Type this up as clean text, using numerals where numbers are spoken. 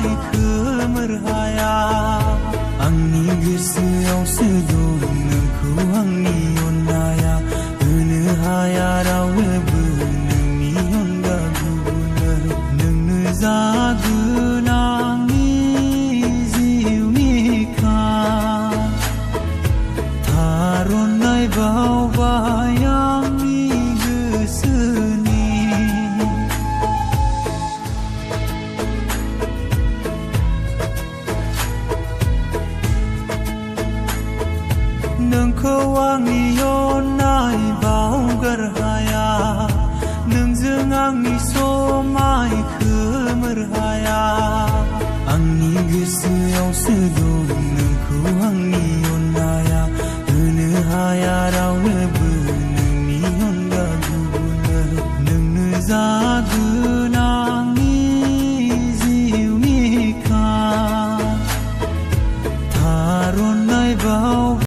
समायखो मोरहाया आंनि गोसोआवसो दं नोंखौ आंनि अननाया होनो हाया रावनोबो नोंनि अनगा गुबुननो नोंनो जागोन आंनि जिउनि खां थार अननाय बावबाय आंनि गोसोनि नोंखौ आंनि अननाय बावगार हाया नोंजों आंनि समायखो मोरहाया आंनि गोसोआवसो दं नोंखौ आंनि अननाया होनो हाया रावनोबो नोंनि अनगा गुबुननो नोंनो जागोन